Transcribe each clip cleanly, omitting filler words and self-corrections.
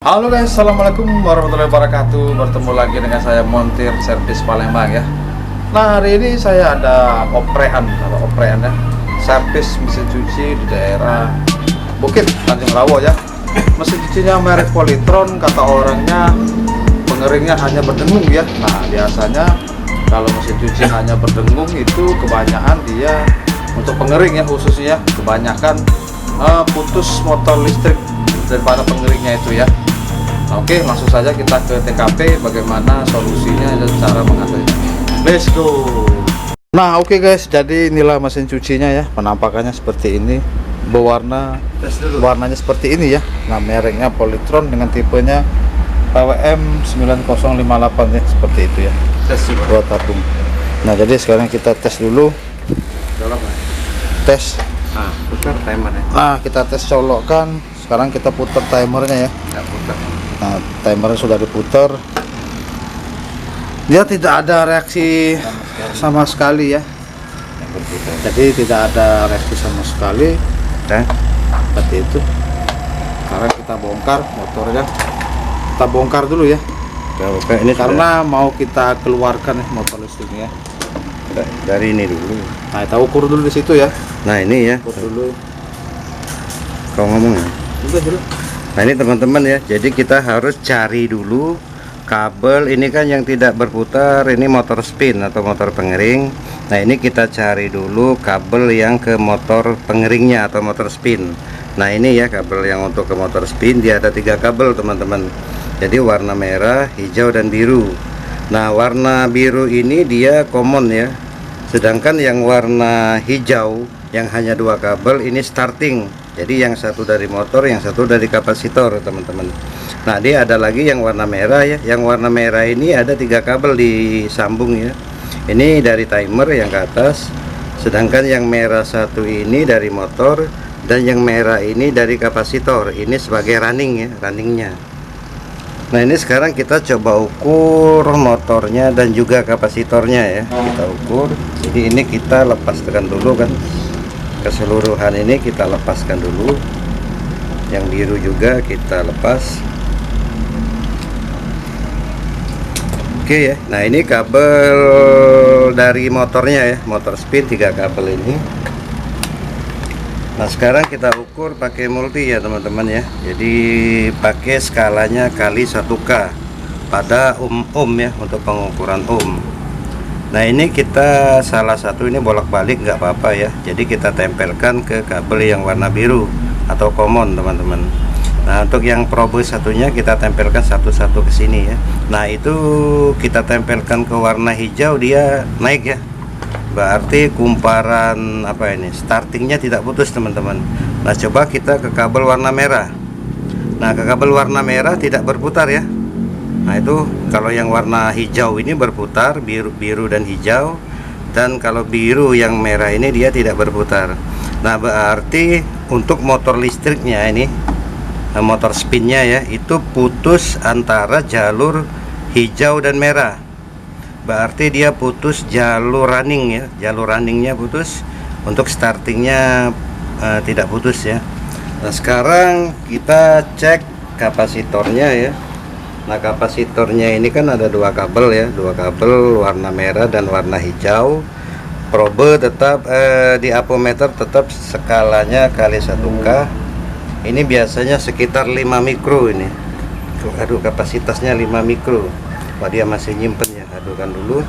Halo guys, assalamualaikum warahmatullahi wabarakatuh. Bertemu lagi dengan saya Montir Servis Palembang ya. Nah, hari ini saya ada oprean ya, servis mesin cuci di daerah Bukit Tanjung Rawo ya. Mesin cucinya merek Polytron, kata orangnya pengeringnya hanya berdengung ya. Nah, biasanya kalau mesin cuci hanya berdengung itu kebanyakan dia untuk pengering ya, khususnya kebanyakan putus motor listrik daripada pengeringnya itu ya. Oke, langsung saja kita ke TKP bagaimana solusinya dan cara mengatasinya. Let's go. Nah, oke guys, jadi inilah mesin cucinya ya. Penampakannya seperti ini. Warnanya seperti ini ya. Nah, mereknya Polytron dengan tipenya PWM 9058 ya, seperti itu ya. Dua tabung. Nah, jadi sekarang kita tes dulu. Tes. Nah, putar timer ya. Nah, kita tes colokkan. Sekarang kita putar timernya ya. Nah, timernya sudah diputar. Dia tidak ada reaksi sama sekali ya. Jadi tidak ada reaksi sama sekali. Seperti itu. Sekarang kita bongkar motornya. Kita bongkar dulu ya. Oke, ini karena mau kita keluarkan motor listriknya. Dari ini dulu. Nah, kita ukur dulu di situ ya. Nah, ini ya. Ukur dulu. Kau ngomong ya? Juga dulu. Nah, ini teman-teman ya. Jadi kita harus cari dulu kabel ini kan yang tidak berputar, ini motor spin atau motor pengering. Nah, ini kita cari dulu kabel yang ke motor pengeringnya atau motor spin. Nah, ini ya kabel yang untuk ke motor spin. Dia ada 3 kabel teman-teman. Jadi warna merah, hijau dan biru. Nah, warna biru ini dia common ya. Sedangkan yang warna hijau yang hanya 2 kabel ini starting. Jadi yang satu dari motor, yang satu dari kapasitor teman-teman. Nah, dia ada lagi yang warna merah ya. Yang warna merah ini ada 3 kabel disambung ya. Ini dari timer yang ke atas. Sedangkan yang merah satu ini dari motor, dan yang merah ini dari kapasitor. Ini sebagai running ya, runningnya. Nah, ini sekarang kita coba ukur motornya dan juga kapasitornya ya. Kita ukur. Jadi ini kita lepaskan dulu kan. Keseluruhan ini kita lepaskan dulu. Yang biru juga kita lepas. Oke ya. Nah, ini kabel dari motornya ya, motor spin 3 kabel ini. Nah, sekarang kita ukur pakai multi ya teman-teman ya. Jadi pakai skalanya kali 1K pada ohm ya, untuk pengukuran ohm. Nah, ini kita salah satu ini bolak-balik nggak apa-apa ya. Jadi kita tempelkan ke kabel yang warna biru atau common teman-teman. Nah, untuk yang probe satunya kita tempelkan satu-satu ke sini ya. Nah, itu kita tempelkan ke warna hijau, dia naik ya. Berarti kumparan apa ini? Startingnya tidak putus teman-teman. Nah, coba kita ke kabel warna merah. Nah, ke kabel warna merah tidak berputar ya. Nah, itu kalau yang warna hijau ini berputar, biru dan hijau. Dan kalau biru yang merah ini dia tidak berputar. Nah, berarti untuk motor listriknya ini, motor spinnya ya, itu putus antara jalur hijau dan merah. Berarti dia putus jalur running ya. Jalur runningnya putus. Untuk startingnya tidak putus ya. Nah, sekarang kita cek kapasitornya ya. Nah, kapasitornya ini kan ada 2 kabel ya, 2 kabel warna merah dan warna hijau. Probe tetap di apometer tetap skalanya kali 1K. Ini biasanya sekitar 5 mikro ini. Aduh, kapasitasnya 5 mikro. Wah, dia masih nyimpen ya. Adukan dulu.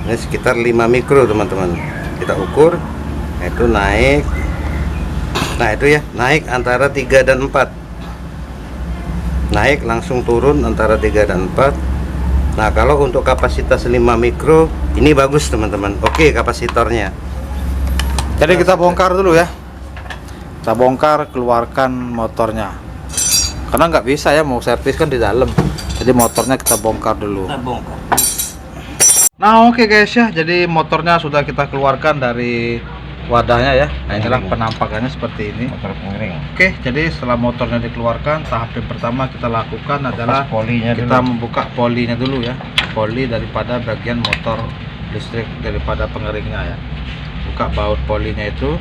Ini sekitar 5 mikro teman-teman. Kita ukur. Nah, itu naik. Nah, itu ya, naik antara 3 dan 4. Naik langsung turun antara 3 dan 4. Nah, kalau untuk kapasitas 5 mikro ini bagus teman-teman. Oke, kapasitornya. Jadi kita bongkar dulu ya. Kita bongkar, keluarkan motornya. Karena nggak bisa ya, mau servis kan di dalam. Jadi motornya kita bongkar dulu. Nah, oke guys ya. Jadi motornya sudah kita keluarkan dari wadahnya ya. Nah, inilah penampakannya seperti ini. Motor pengering. Oke, jadi setelah motornya dikeluarkan, tahap yang pertama kita lakukan adalah kita membuka polinya dulu ya. Poli daripada bagian motor listrik daripada pengeringnya ya. Buka baut polinya itu.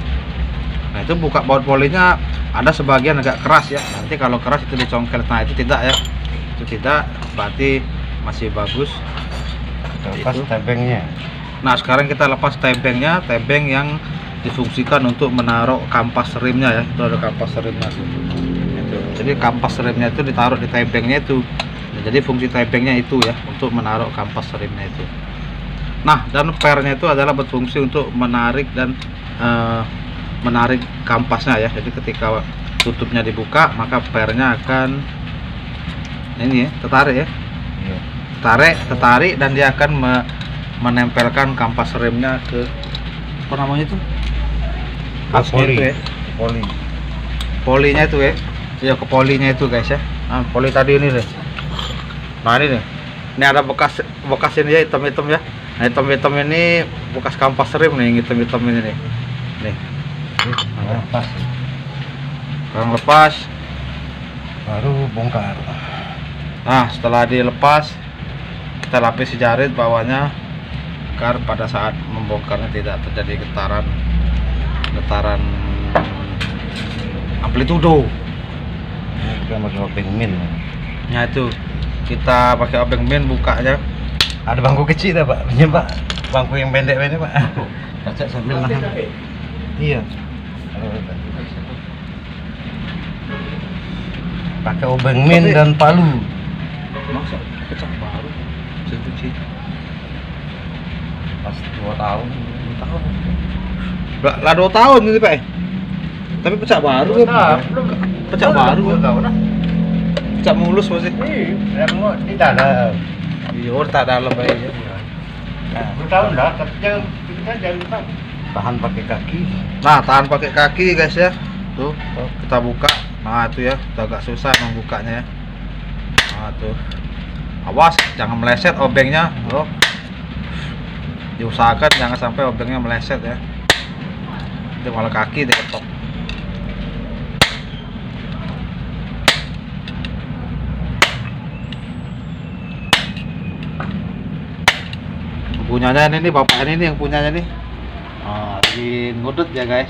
Nah itu buka baut polinya ada sebagian agak keras ya. Nanti kalau keras itu dicongkel. Nah itu tidak ya. Itu tidak, berarti masih bagus. Lepas Itu. tebengnya. Nah sekarang kita lepas tebengnya, tebeng yang difungsikan untuk menaruh kampas remnya ya. Itu ada kampas remnya tuh. Itu. Jadi kampas remnya itu ditaruh di tebengnya itu. Nah, jadi fungsi tebengnya itu ya untuk menaruh kampas remnya itu. Nah dan pernya itu adalah berfungsi untuk menarik dan menarik kampasnya ya. Jadi ketika tutupnya dibuka maka pernya akan ini ya, tertarik ya. Iya. Tertarik dan dia akan menempelkan kampas remnya ke apa namanya itu? Asnya Poli. itu ya. Poli. Polinya itu ya. Ya ke polinya itu guys ya. Nah, poli tadi ini deh. Nah ini nih. Ini ada bekas ini ya, hitam-hitam ya. Nah hitam-hitam ini bekas kampas rem nih, yang hitam-hitam ini nih. Nih. Lepas. Sekarang lepas. Baru bongkar. Nah setelah dilepas kita lapisi jarit bawahnya agar pada saat membongkarnya tidak terjadi getaran amplitudo. Ini kita pakai obeng min. Nah itu kita pakai obeng min bukanya. Ada bangku kecil dah Pak, pinjam Pak. Bangku yang pendek ini Pak. Baca sambil nahan. Iya. Pakai obeng min dan palu. Masa pecah baru cuci Pas 2 tahun. lah 2 tahun ini Pak tapi pecah baru kan? Pecah baru kan? Pecah mulus pasti Di dalam. iya tak dalam Pak ya. Nah, 2 tahun dah, tapi kita jangan lupa tahan pakai kaki. Nah tahan pakai kaki guys ya. Tuh kita buka. Nah itu ya kita agak susah membukanya ya. Nah tuh awas jangan meleset obengnya bro. Diusahakan jangan sampai obengnya meleset ya. Itu malah kaki diketok. Punyanya ini nih, bapak ini nih yang punyanya nih. Lagi ngudut ya guys.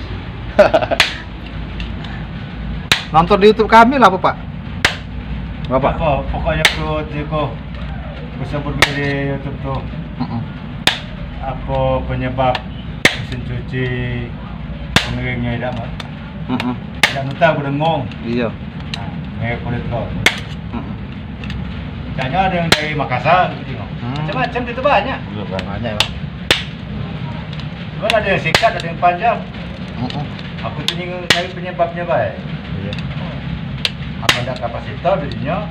Nonton di YouTube kami lah Pak. Bapak. Pokoknya aku sebut di YouTube tuh. Apa penyebab mesin cuci pengeringnya tidak Mas? Tidak nuta aku dengong. Iya. Nah, kulit lo. Kayaknya ada yang dari Makassar gitu. Macam-macam itu banyak. Iya banyak ya. Cuman ada yang singkat, ada yang panjang. Aku tuh nyari penyebabnya baik. Iya. Apa ada kapasitor jadinya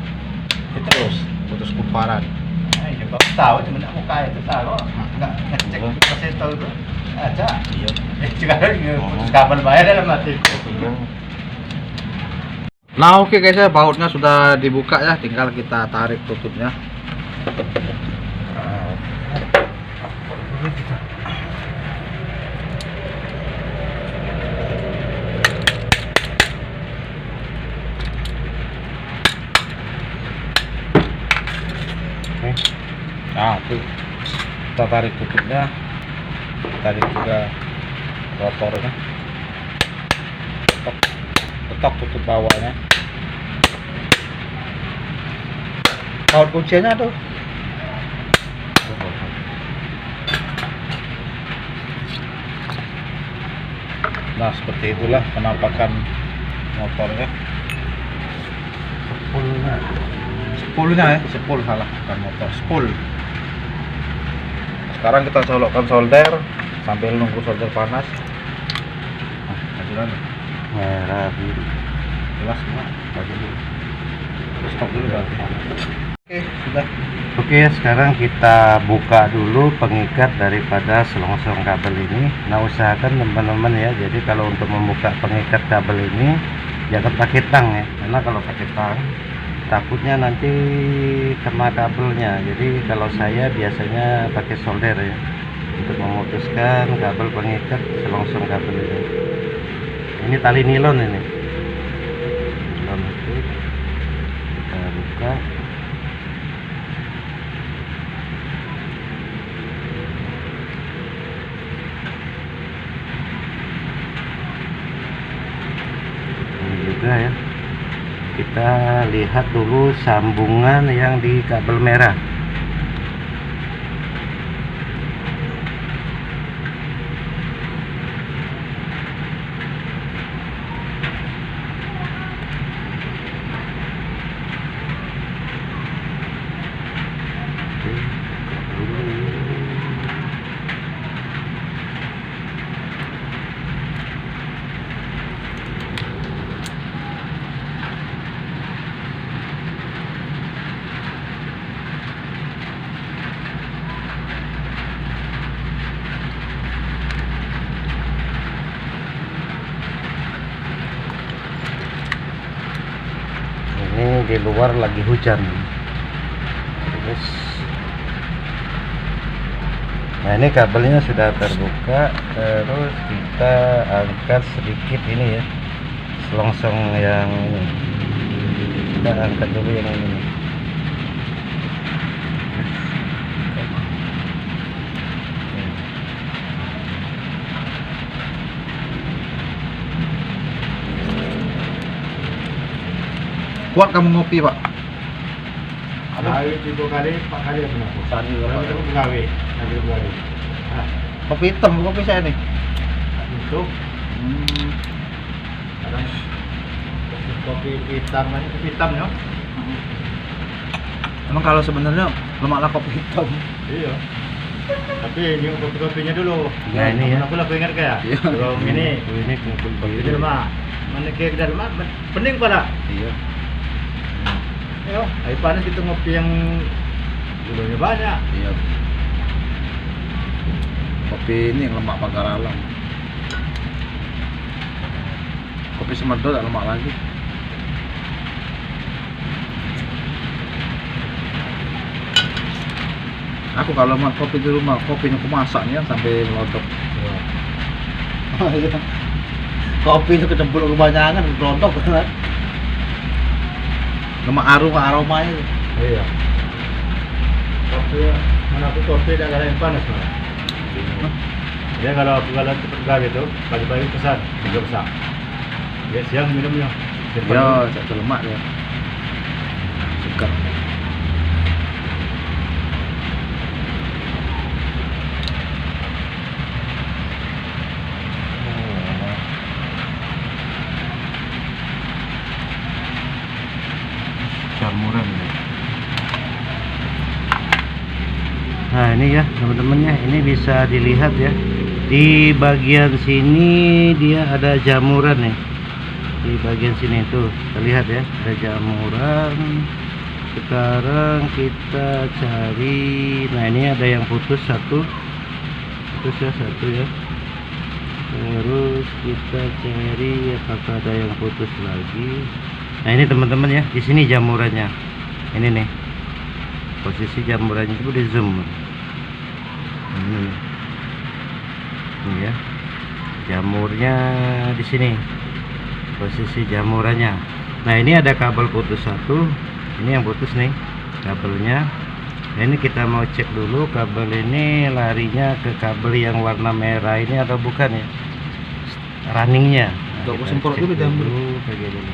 Terus putus kumparan. Nah, ya baru tahu cuma nak muka itu tahu. Enggak ngecek kapasitor itu. Aja. Iya. Sekarang putus kabel bayar dalam hatiku. Nah oke guys ya, bautnya sudah dibuka ya, tinggal kita tarik tutupnya. Nah tuh kita tarik tutupnya, tarik juga rotornya, ketok tutup bawahnya. Baut kuncinya tuh. Nah seperti itulah penampakan motornya. Spoolnya ya, spool salah, bukan motor, spool. Sekarang kita colokkan solder sambil nunggu solder panas. Nah, ajudan Merah biru. jelas semua. Bagi dulu. Stop dulu berarti. Oke, sudah. Oke, sekarang kita buka dulu pengikat daripada selongsong kabel ini. Nah, usahakan teman-teman ya. Jadi kalau untuk membuka pengikat kabel ini jangan pakai tang ya. Karena kalau pakai tang takutnya nanti kena kabelnya. Jadi kalau saya biasanya pakai solder ya untuk memutuskan kabel pengikat selongsong kabel ini. Ini tali nilon ini. Nilon itu kita buka. kita lihat dulu sambungan yang di kabel merah. Ini di luar lagi hujan. Terus, nah ini kabelnya sudah terbuka. Terus kita angkat sedikit ini ya, selongsong yang ini. Kita angkat dulu yang ini. Kuat kamu ngopi, Pak? Gawe 3 kali, 4 kali aku ngaku. Tadi Aku gawe, nanti aku gawe. kopi hitam, kopi saya nih. Itu kadang kopi hitam aja, kopi hitam ya. Emang kalau sebenarnya lemaklah kopi hitam. Iya. Tapi ini kopi-kopinya dulu. Nah, ini ya. Aku ingat kayak. Iya. Kalau ini Ini kumpul ini lemak. Mana kayak dari lemak, pening pada. Iya. Ayo, air panas kita ngopi yang gulanya banyak. Iya. Kopi ini yang lemak pagar alam. Kopi semedot tak lemak lagi. Aku kalau mau kopi di rumah, kopinya aku masak nih kan sampai melotok. Iya. Kopi itu kecemplung kebanyakan, melotok kan. Lemak aromanya. Iya. Kopi mana aku kopi tidak ada yang panas malah. Ya kalau cepat gawe itu pagi-pagi pesan 3 besar. Ya siang minumnya. Ya, tak lemak ya. Segar. Jamuran ya. Nah ini ya teman-teman ya, ini bisa dilihat ya, di bagian sini dia ada jamuran nih, di bagian sini tuh terlihat ya, ada jamuran. Sekarang kita cari, nah ini ada yang putus satu ya, terus kita cari apakah ada yang putus lagi. Nah ini teman-teman ya, di sini jamurannya. Ini nih. Posisi jamurannya itu di zoom. Ini ya. Jamurnya di sini. Posisi jamurannya. Nah, ini ada kabel putus satu. Ini yang putus nih kabelnya. Nah, ini kita mau cek dulu kabel ini larinya ke kabel yang warna merah ini atau bukan ya. Runningnya. Untuk Kita semprot cek dulu jamur. kayak gini.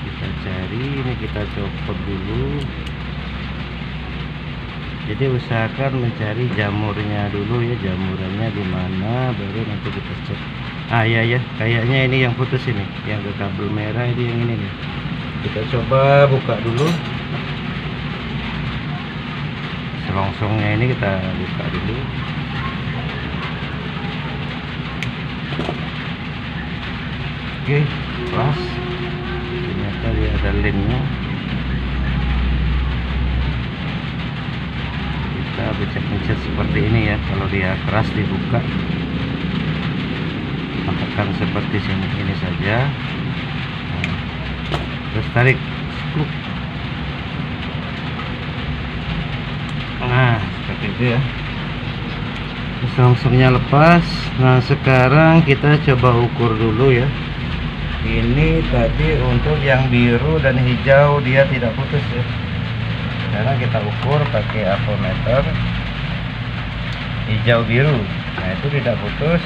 Kita cari, ini kita copot dulu. Jadi usahakan mencari jamurnya dulu ya, jamurannya di mana, baru nanti kita cek. Ah ya, kayaknya ini yang putus ini, yang ke kabel merah ini, yang ini nih. Kita coba buka dulu. Selongsongnya ini kita buka dulu. Oke, pas. Ternyata dia ada lemnya. Kita becek-becek seperti ini ya. Kalau dia keras dibuka, tekan seperti ini saja. Nah, terus tarik. Nah, seperti itu ya. Terus langsungnya lepas. Nah, sekarang kita coba ukur dulu ya. Ini tadi untuk yang biru dan hijau dia tidak putus ya. Sekarang kita ukur pakai ampermeter. Hijau biru, nah itu tidak putus.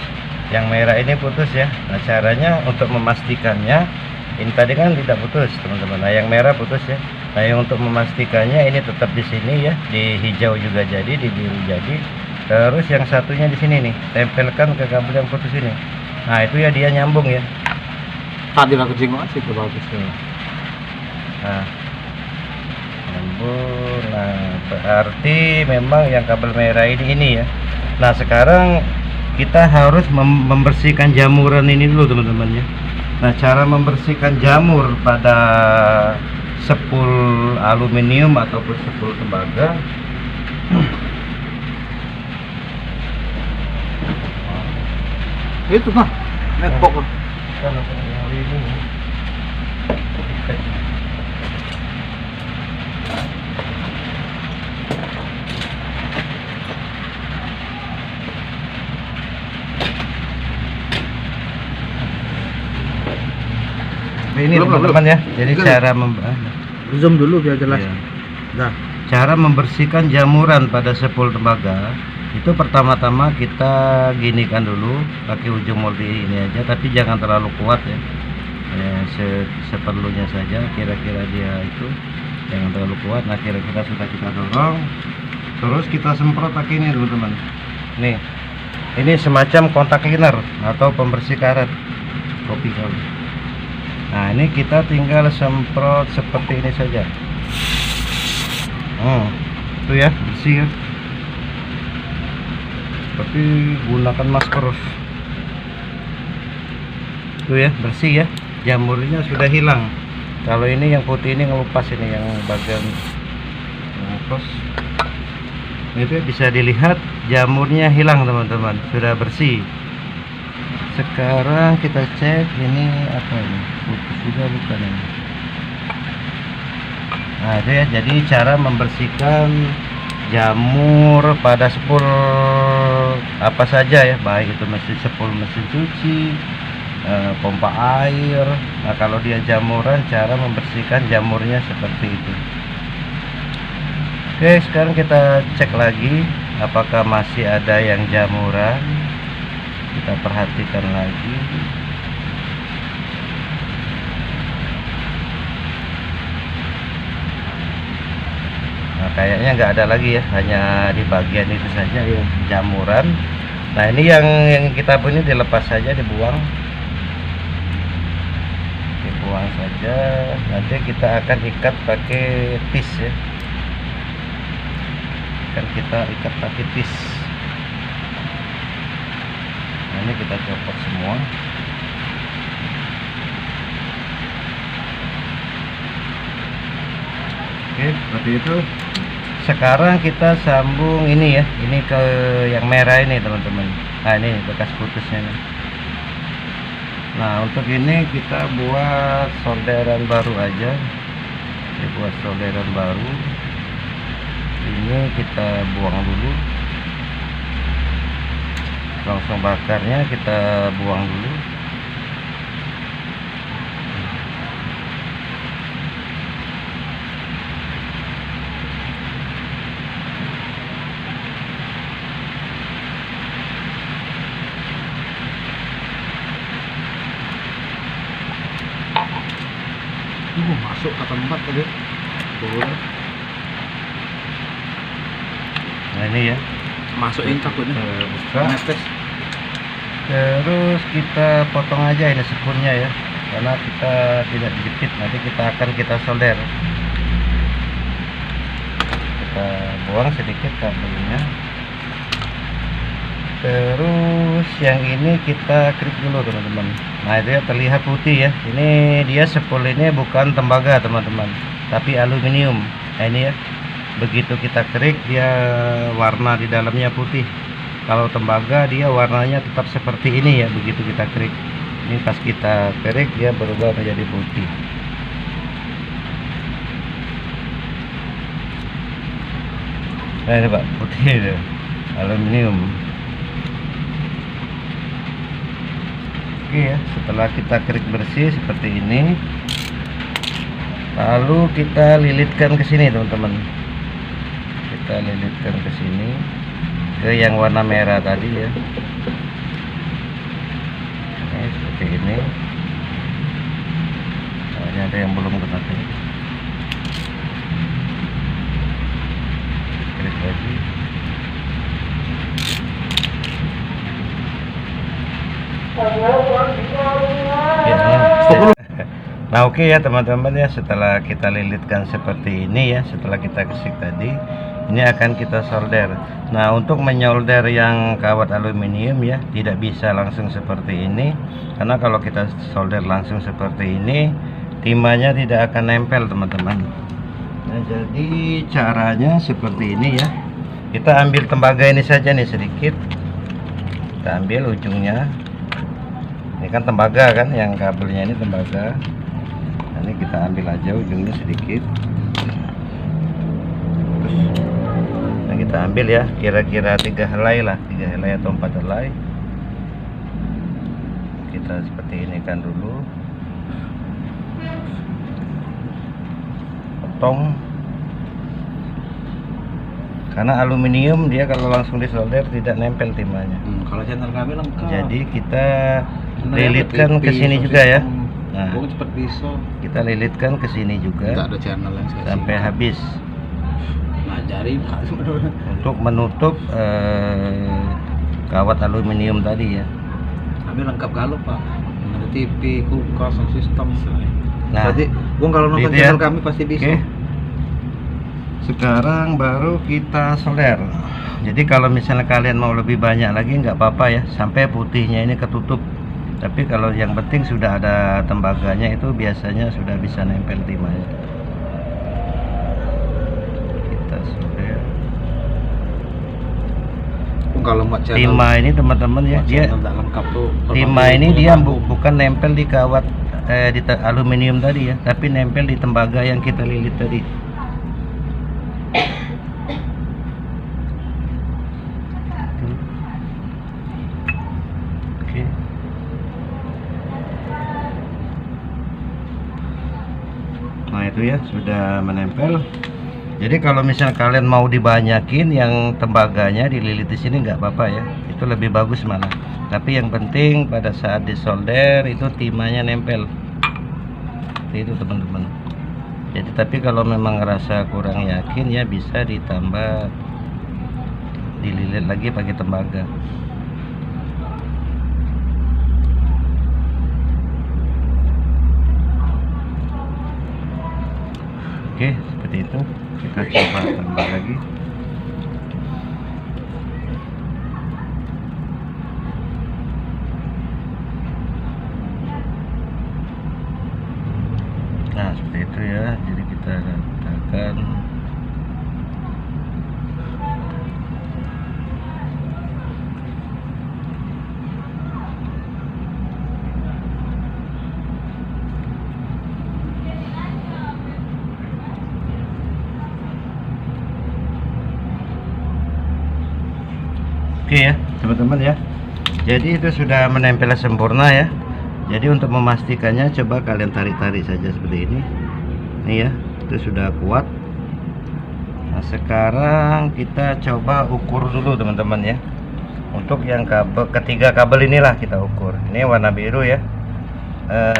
Yang merah ini putus ya. Nah, caranya untuk memastikannya, Ini tadi kan tidak putus teman-teman. Nah yang merah putus ya. Nah yang untuk memastikannya ini tetap di sini ya, di hijau juga jadi, di biru jadi. Terus yang satunya di sini nih, tempelkan ke kabel yang putus ini. Nah itu ya dia nyambung ya. Tadi aku jenguk sih itu bagus tuh. Nah nyambung. Nah berarti memang yang kabel merah ini ya. Nah sekarang kita harus membersihkan jamuran ini dulu teman-teman ya. Nah cara membersihkan jamur pada sepul aluminium ataupun sepul tembaga Itu nah, netbox. ini Belum, teman-teman ya. Jadi Belum. cara Zoom dulu biar jelas. Iya. Nah, Cara membersihkan jamuran pada sepul tembaga itu pertama-tama kita ginikan dulu pakai ujung multi ini aja, tapi jangan terlalu kuat ya, seperlunya saja, kira-kira dia itu jangan terlalu kuat. Nah kira-kira sudah kita dorong, terus kita semprot pakai ini teman-teman. Nih ini semacam kontak cleaner atau pembersih karet kopi kali. Nah ini kita tinggal semprot seperti ini saja. Itu ya, bersih ya. Tapi gunakan masker. Itu ya, bersih ya. Jamurnya sudah hilang. Kalau ini yang putih ini ngelupas, ini yang bagian ngelupas. Itu ya, bisa dilihat jamurnya hilang teman-teman, sudah bersih. Sekarang kita cek ini apa ini? Putih sudah bukan ini. Nah itu ya, jadi cara membersihkan jamur pada sepul apa saja ya, baik itu mesin sepul mesin cuci, pompa air. Nah kalau dia jamuran, cara membersihkan jamurnya seperti itu. Oke, sekarang kita cek lagi apakah masih ada yang jamuran. Kita perhatikan lagi. Nah, kayaknya nggak ada lagi ya, hanya di bagian itu saja yang jamuran. Nah ini yang kita punya dilepas saja, dibuang saja. Nanti kita akan ikat pakai tis ya, kan kita ikat pakai tis. Nah, ini kita copot semua. Oke, seperti itu. Sekarang kita sambung ini ya, ini ke yang merah ini teman-teman. Nah ini bekas putusnya nih. Nah untuk ini kita buat solderan baru aja. Kita buat solderan baru. Ini kita buang dulu. Langsung bakarnya kita buang dulu. Masuk ke tempat tadi. Nah ini ya, Masukin takutnya. buka. Netes. Terus kita potong aja ini sekunnya ya, karena kita tidak jepit. Nanti kita solder. Kita buang sedikit kabelnya. Terus yang ini kita klik dulu teman-teman. Nah itu ya, terlihat putih ya. Ini dia sepul ini bukan tembaga teman-teman, tapi aluminium. Nah ini ya, begitu kita klik dia warna di dalamnya putih. Kalau tembaga dia warnanya tetap seperti ini ya, begitu kita klik. Ini pas kita klik dia berubah menjadi putih. Nah ini Pak, putih itu aluminium. Oke ya, setelah kita klik bersih seperti ini, lalu kita lilitkan ke sini teman-teman. Kita lilitkan ke sini, ke yang warna merah tadi ya. Ini seperti ini. Ini ada yang belum ketatnya. Klik lagi. Ya, nah oke ya teman-teman ya, setelah kita lilitkan seperti ini ya, setelah kita kesik tadi, ini akan kita solder. Nah untuk menyolder yang kawat aluminium ya, tidak bisa langsung seperti ini, karena kalau kita solder langsung seperti ini, timahnya tidak akan nempel teman-teman. Nah jadi caranya seperti ini ya, kita ambil tembaga ini saja nih sedikit, kita ambil ujungnya. Ini kan tembaga kan, yang kabelnya ini tembaga. Nah, ini kita ambil aja ujungnya sedikit. Terus, nah kita ambil ya, kira-kira 3 helai lah, 3 helai atau 4 helai. Kita seperti ini kan dulu. Potong. Karena aluminium dia kalau langsung disolder tidak nempel timahnya. Kalau channel kami lengkap. Jadi kita lilitkan ke sini juga ya. Nah, cepat bisa. kita lilitkan ke sini juga Tidak ada channel yang saya sampai habis ngajarin untuk menutup kawat aluminium tadi ya. Kami lengkap galau Pak. Ada TV, kulkas, sistem. Nah, Berarti Bung kalau nonton gitu ya. channel kami pasti bisa. Oke. Sekarang baru kita solder. Jadi kalau misalnya kalian mau lebih banyak lagi nggak apa-apa ya, sampai putihnya ini ketutup. Tapi kalau yang penting sudah ada tembaganya, itu biasanya sudah bisa nempel timahnya. Kita solder. Bung kalau mau channel Timah ini teman-teman ya, dia tidak lengkap tuh. timah ini dia bukan nempel di kawat aluminium tadi ya, tapi nempel di tembaga yang kita lilit tadi. Oke. Nah itu ya sudah menempel. Jadi kalau misalnya kalian mau dibanyakin yang tembaganya dililit di sini nggak apa-apa ya, itu lebih bagus malah. Tapi yang penting pada saat disolder itu timahnya nempel. Seperti itu teman-teman. Jadi tapi kalau memang ngerasa kurang yakin ya bisa ditambah, dililit lagi pakai tembaga. Oke, seperti itu. Kita coba tambah lagi. Nah, seperti itu ya. Jadi kita letakkan. Oke ya teman-teman ya, jadi itu sudah menempel sempurna ya. Jadi untuk memastikannya coba kalian tarik-tarik saja seperti ini. Nih ya, itu sudah kuat. Nah sekarang kita coba ukur dulu teman-teman ya. Untuk yang kabel, ketiga kabel inilah kita ukur. Ini warna biru ya,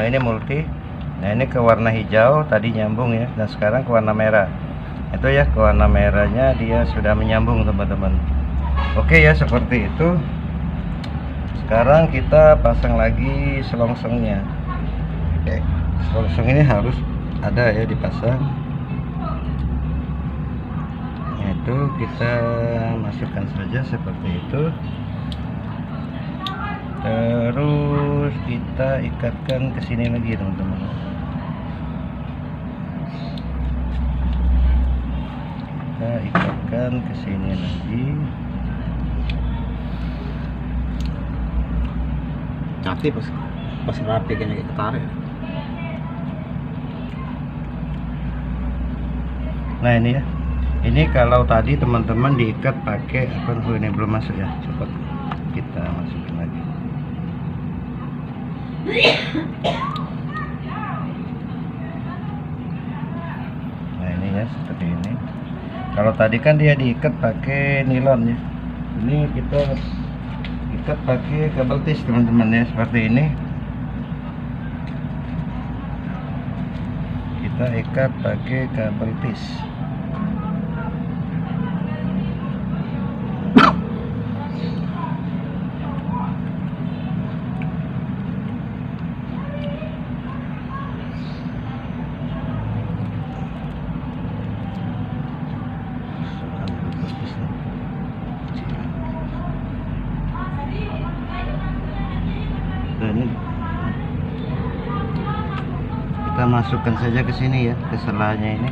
ini multi. Nah ini ke warna hijau tadi nyambung ya, dan sekarang ke warna merah. Itu ya, ke warna merahnya dia sudah menyambung teman-teman. Oke ya, seperti itu. Sekarang kita pasang lagi selongsongnya. Oke, selongsong ini harus ada ya dipasang. Itu kita masukkan saja seperti itu. Terus kita ikatkan ke sini lagi teman-teman. Kita ikatkan ke sini lagi. Nanti pas rapi kayaknya kita tarik. Nah ini ya, ini kalau tadi teman-teman diikat pakai apa? Oh ini belum masuk ya, cepat kita masukin lagi. Nah ini ya seperti ini. Kalau tadi kan dia diikat pakai nilon ya, ini kita ikat pakai kabel tis teman-teman ya, seperti ini. kita ikat pakai kabel tis. Nah, ini kita masukkan saja ke sini ya, ke selanya ini.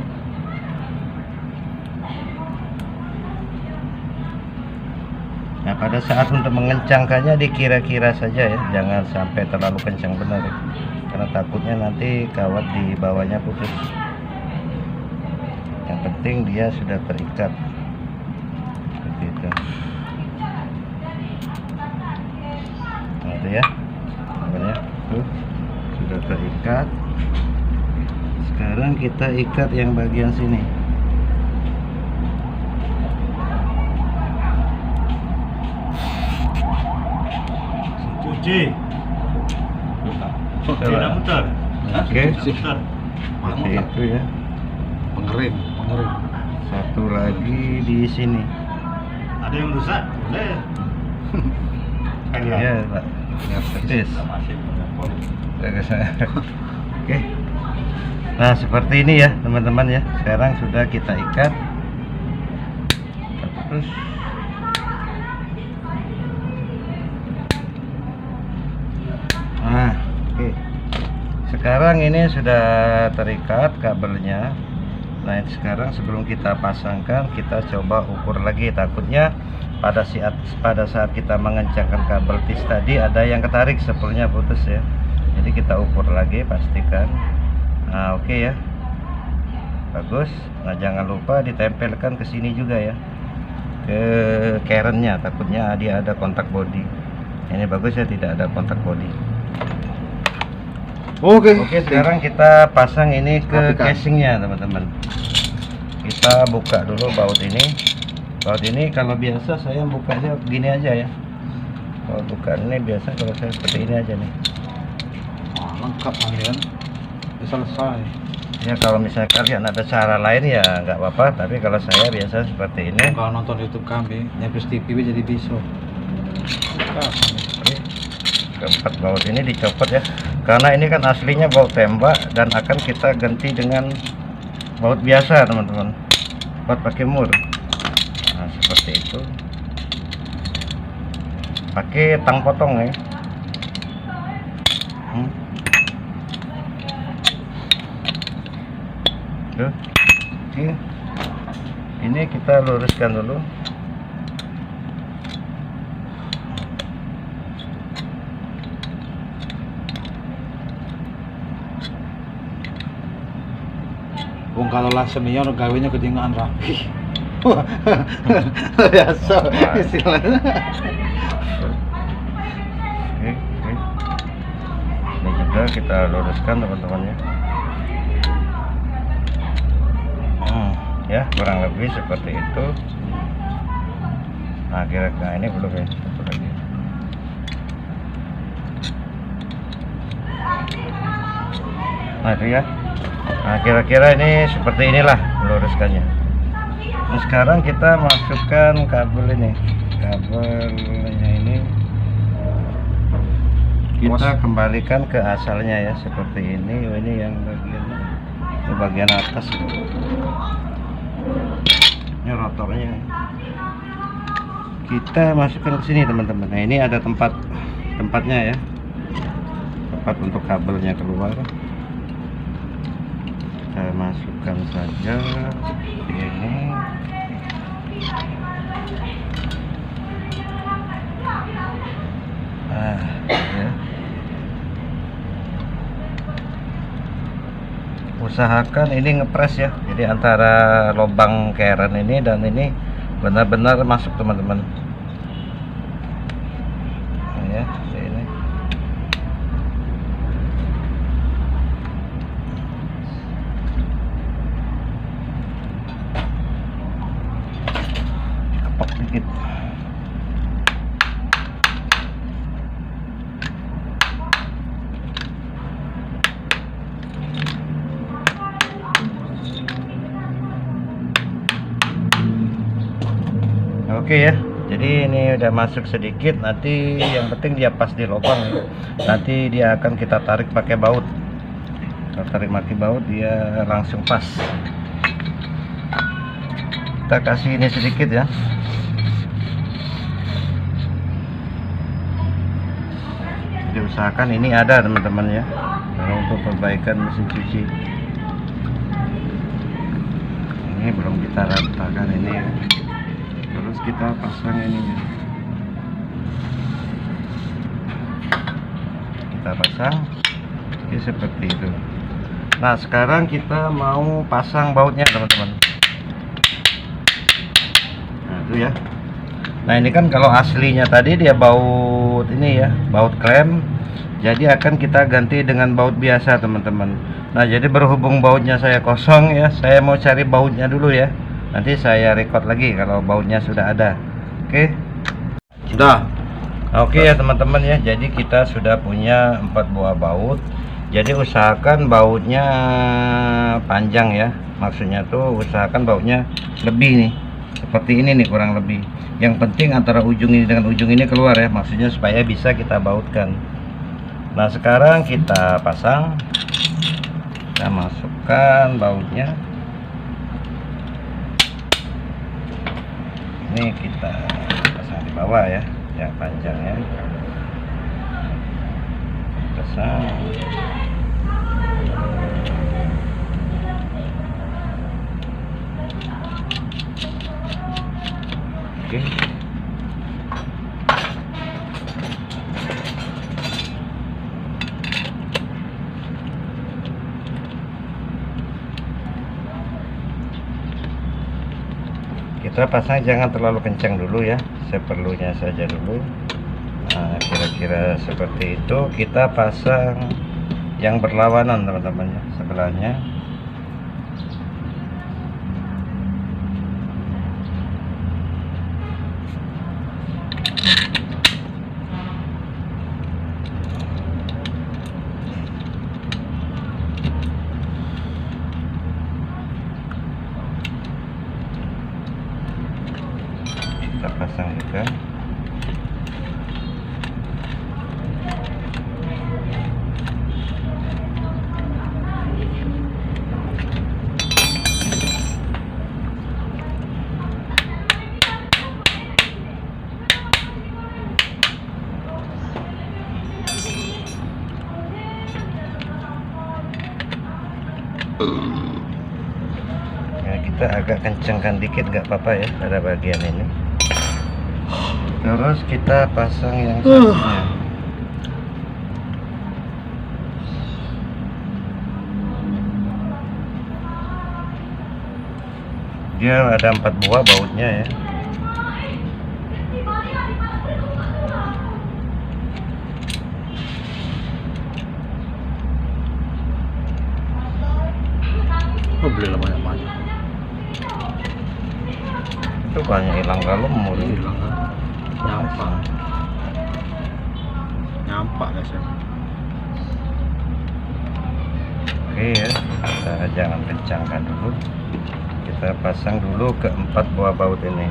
Nah, pada saat untuk mengencangkannya dikira-kira saja ya, jangan sampai terlalu kencang benar ya. Karena takutnya nanti kawat di bawahnya putus. Yang penting dia sudah terikat. Seperti itu. Nah, itu ya. Namanya tuh sudah terikat. Sekarang kita ikat yang bagian sini. Cuci. Tidak muter. Oke, Muter. seperti itu ya. Pengerim. Satu lagi di sini. Ada yang rusak? Boleh. Ya, Pak. Tis. Oke. Nah, seperti ini ya, teman-teman ya. Sekarang sudah kita ikat. Terus nah, oke. Sekarang ini sudah terikat kabelnya. Nah, sekarang sebelum kita pasangkan, kita coba ukur lagi. Takutnya pada saat kita mengencangkan kabel tis tadi ada yang ketarik, spoolnya putus ya. Jadi kita ukur lagi, pastikan. Nah, oke ya. Bagus. Nah, jangan lupa ditempelkan ke sini juga ya. Ke kerennya, takutnya dia ada kontak bodi. Ini bagus ya, tidak ada kontak bodi. Oke. Oke, sekarang kita pasang ini ke Rapikan. casingnya, teman-teman. Kita buka dulu baut ini. Baut ini kalau biasa saya bukanya gini aja ya. Kalau buka ini biasa, kalau saya seperti ini aja nih. Wah, lengkap kalian. Udah selesai. Ya, kalau misalnya kalian ada cara lain ya nggak apa-apa. Tapi kalau saya biasa seperti ini. Kalau nonton YouTube kami, nyepis TV jadi bisa. Oke. Keempat baut ini dicopot ya. Karena ini kan aslinya baut tembak dan akan kita ganti dengan baut biasa, teman-teman. Baut pakai mur. Nah, seperti itu. Pakai tang potong ya. Tuh. Oke. Ini kita luruskan dulu. Wong kalau lah senior gawenya ketinggalan rapi. Biasa istilahnya. Oke. Ini juga kita luruskan, teman-teman ya. Ya, kurang lebih seperti itu. Nah, kira-kira ini belum ya, satu lagi. Nah, itu ya. Nah, kira-kira ini seperti inilah meluruskannya. Nah, sekarang kita masukkan kabel ini. Kabelnya ini kita kembalikan ke asalnya ya, seperti ini. Ini yang bagian atas. Ini rotornya. Kita masukkan ke sini, teman-teman. Nah, ini ada tempatnya ya. Tempat untuk kabelnya keluar. Kita masukkan saja seperti ini. Ya. Usahakan ini ngepres ya, jadi antara lubang keren ini dan ini benar-benar masuk, teman-teman. Nah, ya, seperti ini. Kepok dikit. Oke ya, jadi ini udah masuk sedikit. Nanti yang penting dia pas di lubang ya. Nanti dia akan kita tarik pakai baut. Kita tarik pakai baut, dia langsung pas. Kita kasih ini sedikit ya. Jadi usahakan ini ada teman-teman ya, kalau untuk perbaikan mesin cuci. Ini belum kita ratakan ini ya. Terus kita pasang ininya, kita pasang jadi seperti itu. Nah sekarang kita mau pasang bautnya teman-teman. Nah itu ya. Nah ini kan kalau aslinya tadi dia baut ini ya, baut klem. Jadi akan kita ganti dengan baut biasa teman-teman. Nah jadi berhubung bautnya saya kosong ya, saya mau cari bautnya dulu ya. Nanti saya record lagi kalau bautnya sudah ada. Oke. Sudah. Oke ya teman-teman ya. Jadi kita sudah punya 4 buah baut. Jadi usahakan bautnya panjang ya. Maksudnya tuh usahakan bautnya lebih nih. Seperti ini nih kurang lebih. Yang penting antara ujung ini dengan ujung ini keluar ya. Maksudnya supaya bisa kita bautkan. Nah sekarang kita pasang. Kita masukkan bautnya. Ini kita pasang di bawah ya, yang panjangnya pasang. Oke. Kita pasang jangan terlalu kencang dulu ya, seperlunya saja dulu. Nah, kira-kira seperti itu. Kita pasang yang berlawanan teman-teman ya, sebelahnya. Kita pasang juga. Ya, kita agak kencangkan dikit nggak apa-apa ya pada bagian ini. Terus kita pasang yang satunya. Dia ada 4 buah bautnya ya. Oh, belilah banyak-banyak. Itu banyak hilang galon Hilang kan? Nyampak guys ya. Oke ya, kita jangan kencangkan dulu. Kita pasang dulu ke 4 buah baut ini.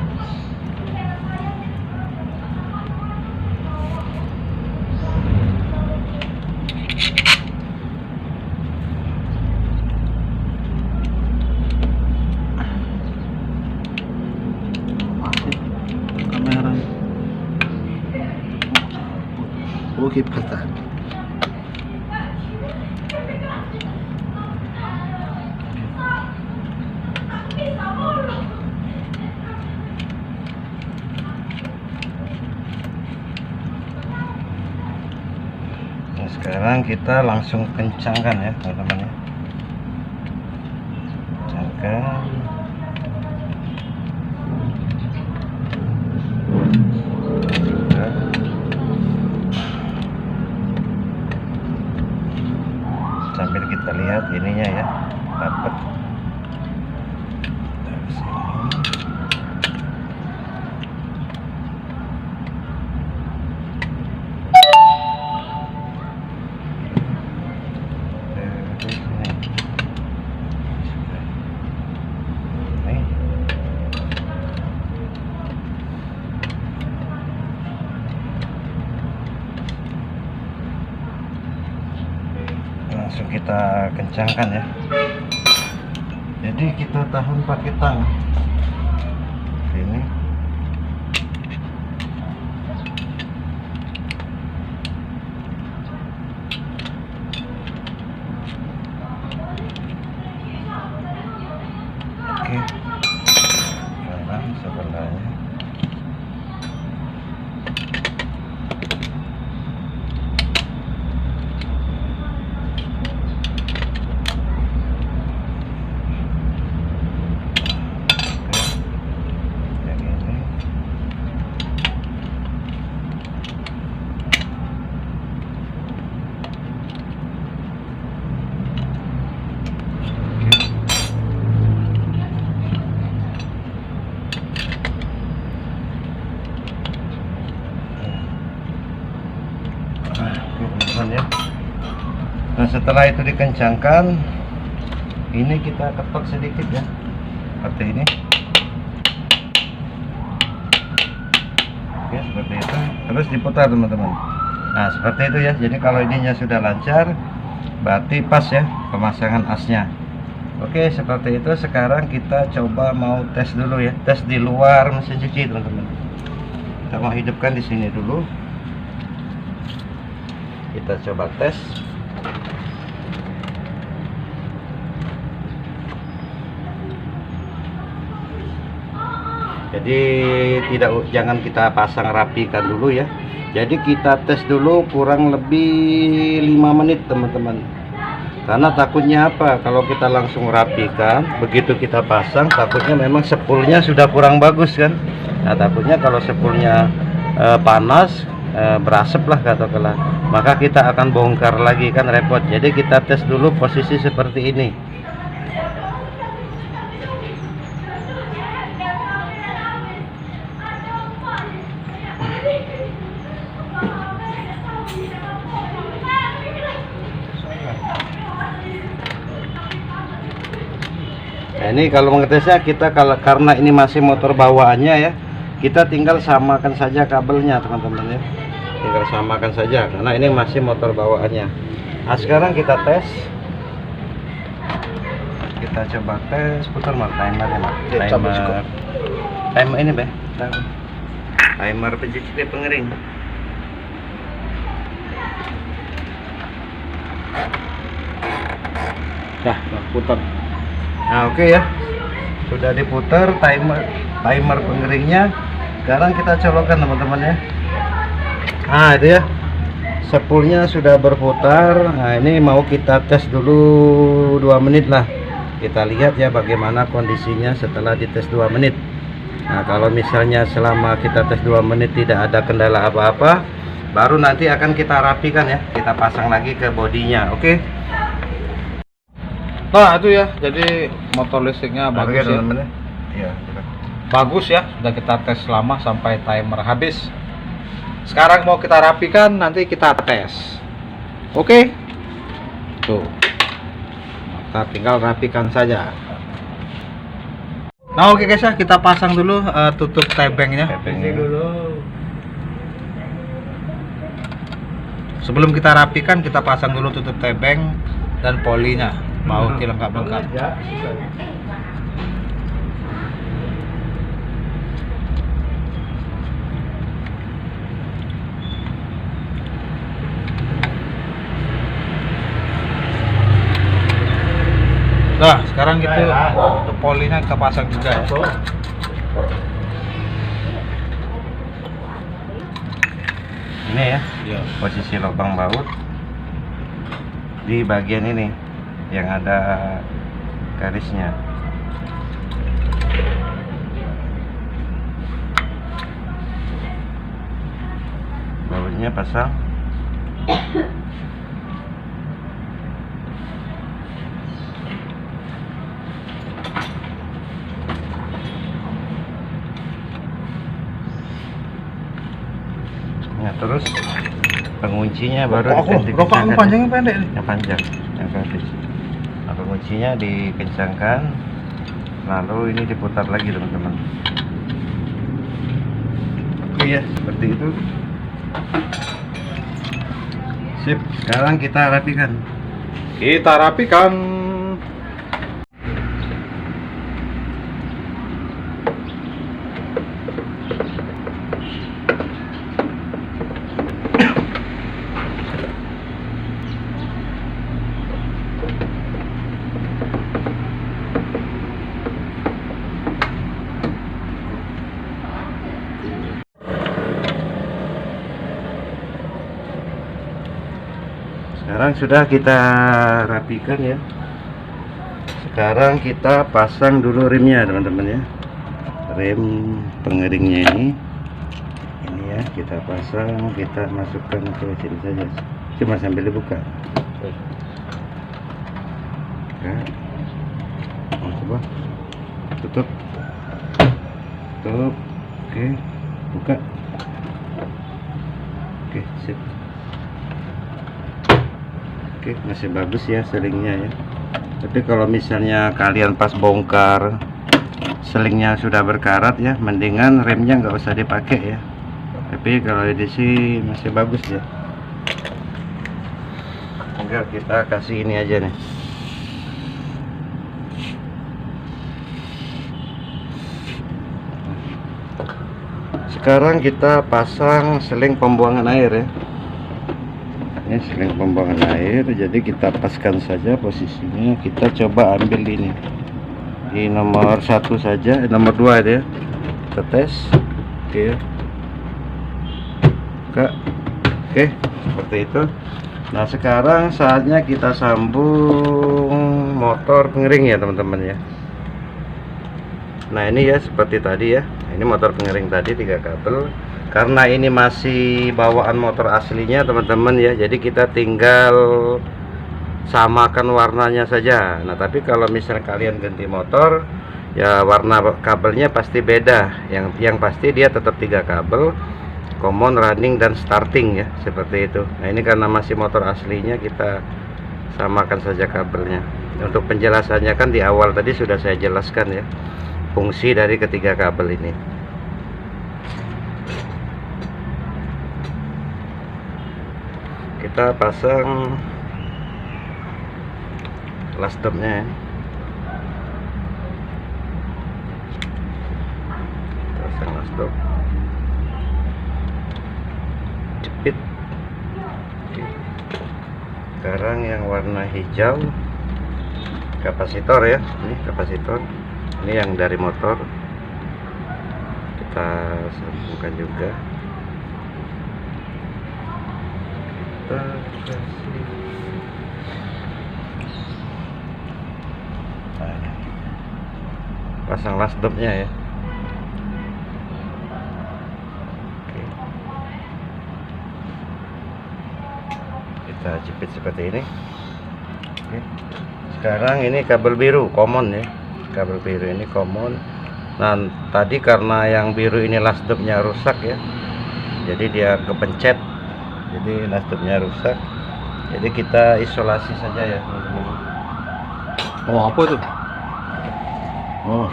Kamera. Oke, pesan. Nah, sekarang kita langsung kencangkan ya teman-teman ya. Kencangkan. Sambil kita lihat ininya ya, dapat. Dari sini. Dari sini. kita kencangkan ya. Jadi kita tahan pakai tang. Ini. Oke. Sekarang sebelahnya. Ya. Nah setelah itu dikencangkan, ini kita ketok sedikit ya, seperti ini. Oke, seperti itu. Terus diputar teman-teman. Nah seperti itu ya. Jadi kalau ininya sudah lancar, berarti pas ya pemasangan asnya. Oke, seperti itu. Sekarang kita coba mau tes dulu ya, tes di luar mesin cuci teman-teman. Kita mau hidupkan di sini dulu. Kita coba tes. Jadi jangan kita pasang rapikan dulu ya. Jadi kita tes dulu kurang lebih 5 menit teman-teman. Karena takutnya apa? Kalau kita langsung rapikan, begitu kita pasang, takutnya memang sepulnya sudah kurang bagus kan. Nah takutnya kalau sepulnya panas, berasap lah katakanlah, maka kita akan bongkar lagi kan repot. Jadi kita tes dulu posisi seperti ini. Nah, ini kalau mengetesnya kita karena ini masih motor bawaannya ya, kita tinggal samakan saja kabelnya teman-teman ya. Tinggal samakan saja karena ini masih motor bawaannya. Nah sekarang kita tes. Kita coba tes, putar timer ya Mak. Timer ini Beh. Timer pencuci pengering. Nah, putar. Nah oke ya, sudah diputar timer pengeringnya. Sekarang kita colokkan teman-teman ya. Nah itu ya, sepulnya sudah berputar. Nah ini mau kita tes dulu 2 menit lah. Kita lihat ya bagaimana kondisinya setelah dites 2 menit. Nah kalau misalnya selama kita tes 2 menit tidak ada kendala apa-apa, baru nanti akan kita rapikan ya. Kita pasang lagi ke bodinya, oke? Nah itu ya, jadi motor listriknya bagus ya. Iya. Bagus ya, sudah kita tes lama sampai timer habis. Sekarang mau kita rapikan, nanti kita tes. Oke? Tuh. Kita tinggal rapikan saja. Nah oke guys ya, kita pasang dulu tutup tebengnya. dulu. Sebelum kita rapikan, kita pasang dulu tutup tebeng dan polinya. Mau dilengkap-lengkap. Ya. Nah, sekarang gitu untuk polinya kita pasang juga ya. Ini ya, Iya. posisi lubang baut di bagian ini yang ada garisnya. Bautnya pasang. Nah, terus penguncinya baru Rokokan panjangnya pendek nih. yang panjang, yang garis. Nah, penguncinya dikencangkan, lalu ini diputar lagi teman-teman. Oke ya, seperti itu. Sip, sekarang kita rapikan. Kita rapikan. Sekarang sudah kita rapikan ya. Sekarang kita pasang dulu remnya teman-teman ya. Rem pengeringnya ini ya kita pasang, kita masukkan ke sini saja. Cuma sambil dibuka. Ya. Coba tutup. Tutup. Oke, buka. Oke, sip. Oke, masih bagus ya selingnya ya. Tapi kalau misalnya kalian pas bongkar selingnya sudah berkarat ya, mendingan remnya nggak usah dipakai ya. Tapi kalau ini sih masih bagus ya. Enggak, kita kasih ini aja nih. Sekarang kita pasang seling pembuangan air ya. Ini seling pembuangan air, jadi kita paskan saja posisinya. Kita coba ambil ini di nomor 1 saja, nomor 2 ya. Kita tes. Oke. Oke, seperti itu. Nah, sekarang saatnya kita sambung motor pengering ya teman-teman ya. Nah, ini ya seperti tadi ya. Ini motor pengering tadi 3 kabel. Karena ini masih bawaan motor aslinya teman-teman ya, jadi kita tinggal samakan warnanya saja. Nah, tapi kalau misalnya kalian ganti motor ya, warna kabelnya pasti beda. Yang pasti dia tetap 3 kabel, common, running, dan starting ya, seperti itu. Nah, ini karena masih motor aslinya, kita samakan saja kabelnya. Untuk penjelasannya kan di awal tadi sudah saya jelaskan ya, fungsi dari ketiga kabel ini. Kita pasang last stopnya ya. Pasang last stop, jepit. Sekarang yang warna hijau kapasitor ya, ini kapasitor, ini yang dari motor, kita sambungkan juga. Kita kasih pasang last stopnya ya. Oke. Kita jepit seperti ini. Oke. Sekarang ini kabel biru common ya, kabel biru ini common. Nah, tadi karena yang biru ini last stopnya rusak ya, jadi dia kepencet, jadi last stopnya rusak. Jadi kita isolasi saja ya teman-teman. Oh, apa itu? Oh,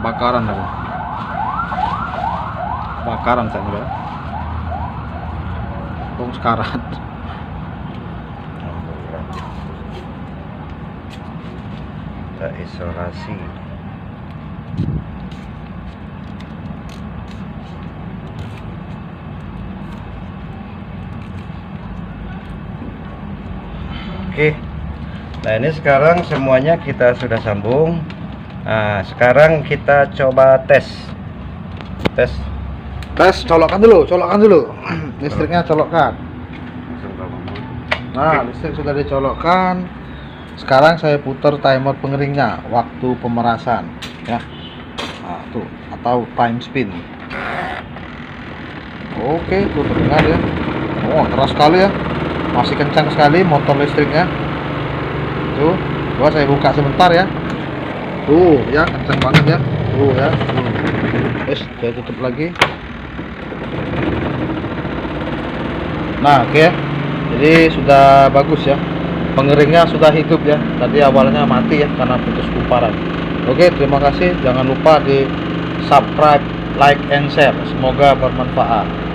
bakaran aku. Bakaran saya enggak. Bong sekarat. Kita isolasi. Oke. Nah, ini sekarang semuanya kita sudah sambung. Nah, sekarang kita coba tes. Colokkan dulu. Listriknya colokkan. Nah, listrik sudah dicolokkan. Sekarang saya putar timer pengeringnya, waktu pemerasan ya. Nah, tuh, atau time spin. Oke, tuh terdengar ya. Oh, keras sekali ya. Masih kencang sekali motor listriknya. Tuh, coba saya buka sebentar ya. Tuh, ya kencang banget ya. Tuh ya. Saya tutup lagi. Nah, oke. Jadi sudah bagus ya. Pengeringnya sudah hidup ya. Tadi awalnya mati ya karena putus kumparan. Oke, terima kasih. Jangan lupa di subscribe, like, and share. Semoga bermanfaat.